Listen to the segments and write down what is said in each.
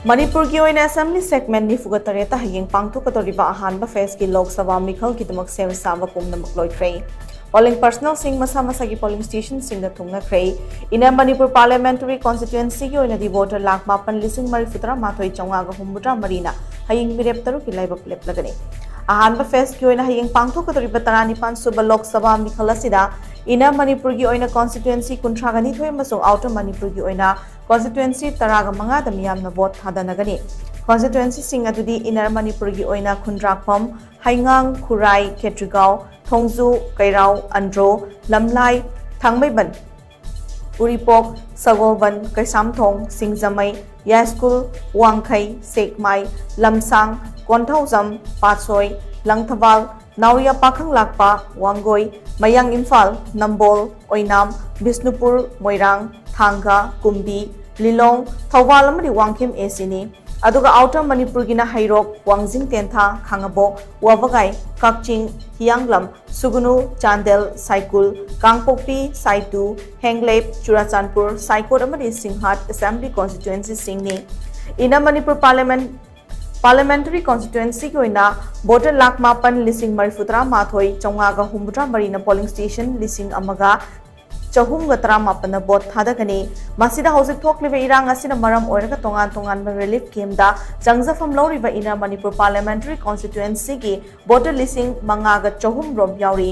Manipur की ओइना assembly segment निफुगा तरेता हयेंग पांगथोक्कदोरिबा अहानबा face की लोक सभा मिखल की दमक सेम साबा पुमनमक लोइख्रे पोलिंग पर्सनल सिंह मसा मसा की पोलिंग स्टेशन सिंह थुंगनखरे इन मणिपुर पार्लियामेंटरी कॉन्स्टिट्युएंसी की ओइना दी वोटर लाख मापन लिसिंग मरिफुतरा माथोई चौंगा हुमुद्रा मरीना हयेंग मिरेप तरुक की लाइबक लेप्लगने अहानबा फेस की ओइना हयेंग पांगथोक्कदोरिबा तरानिपान सुबा लोक सभा मिखल असिदा इन मणिपुर की ओइना कॉन्स्टिट्युएंसी कुंथ्रागनी थोय मसो आउटर मणिपुर की ओइना कॉन्स्टिट्युएंसी तरागा मंगा मियामना वोट थादनगनी कॉन्स्टिट्युएंसी सिंह अदुदी इनर मणिपुर की ओइना खुंद्राकफम हाइंगांग खुराई केट्रिगांव थोंगजू कैराव अंड्रो लमलाई थांगमैबन उरिपोक सगोवन कैसामथोंग सिंगजमई यास्कुल वांगखै सेकमाई लमसांग कोंथौजम पासोई लंगथबाल नावरिया पाखंग लाकपा वांगोई मयांग इम्फाल नंबोल ओइनाम बिष्णुपुर मोइरांग थांगा कुंबी लिलोंग थौबाल अमदी वांगखिम एसिनी अदुगा आउटर मणिपुर गिना हैरोक वांगजिंग तेंथा खांगबो वाबगाई काकचिंग हियांगलम सुगुनु चांदेल साइकुल कांगपोक्पी साइतु हेंगलेप चुराचानपुर साइकोट अमदी सिंहाट असेंबली कॉन्स्टिट्युएंसी सिंगनी इन मणिपुर पार्लियामेंटरी कॉन्स्टिट्युएंसी की ओइना वोटर लाख मापन लिसिंग मरिफुतरा माथोई चौंगागा हुमुद्रा मरीना पोलिंग स्टेशन लिसिंग अमगा चहुमगा तरामापन वोट थादगनी मसिदा हौजिक थोक्लिबा इरांग असिना मरम ओइरगा तोंगान तोंगान रिलीफ केमदा जंगजफम लौरिबा इन मणिपुर पार्लियामेंटरी कॉन्स्टिट्युएंसी की वोटर लिसिंग मंगागा चहुम रोम याउरी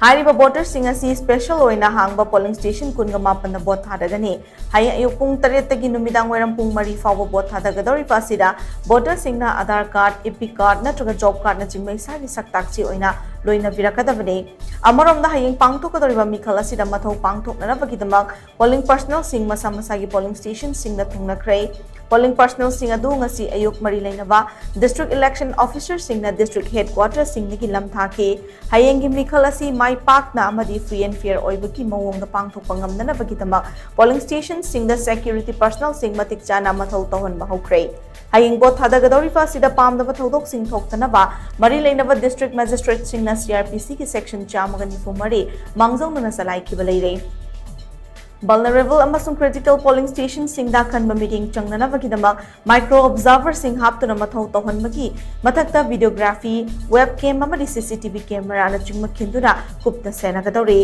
हाइरिबा वोटर सिंह असि स्पेशल ओइना हांगबा पोलिंग स्टेशन कुनगा मापन वोट थादगनी हाय अयुक पुंग 8 तगी नुमिदांग वैरम पुंग 4 फाव वोट थादगदौरिबा असिदा वोटर सिंहना आधार कार्ड इपी कार्ड नत्रगा जॉब कार्ड न चिंगमै सारि सक्ताक्ची ओइना लोइना विरकदबने अमरोमदा हयेंग पांगथोक्कदोरिबा मिखल असिदा मथौ पांगथोक्ननबगीदमक पोलिंग पर्सनल सिंह मसा मसागी पोलिंग स्टेशन सिंह थुंगनखरे पोलिंग पर्सनल सिंह अदु ngasi अयुक मरी लेनबा डिस्ट्रिक्ट इलेक्शन ऑफिसर सिंह डिस्ट्रिक्ट हेडक्वार्टर सिंह की लमथाके हयेंग की मिखल असि माई पाकना अमदी फ्री एंड फेयर ओइबकी मवोंग पांगथोक्पा ngamnanabagidamak पोलिंग स्टेशन सिंह सिक्योरिटी पर्सनल सिंह मतिक चाना मथौ तौहनबा हौख्रे हयेंग बोट थादगदौरिबा सिदा पामदबा थौदोक सिंह थोक्तनबा मरी लेनबा डिस्ट्रिक्ट मजिस्ट्रेट सिंह सीआरपीसी की सेक्शन 494 मांगजौनना सलाइखिबा लेरे vulnerable amasung critical polling station singda khanba meeting changnanabagidamak micro observer sing haptuna mathau tawhanbagi mathakta videography webcam amadi cctv camera na chingma khinduna kupna senagadore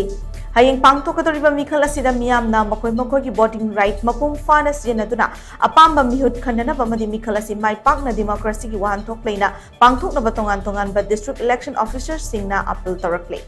hayeng pangthokadoriba mikhal asida miyamna makoi gi voting right mapum fana sijenaduna apamba mihut khandanaba amadi mikhal asi mai pakna democracy gi wahanthok leina pangthoknaba tongan ba district election officers singna appeal tarakle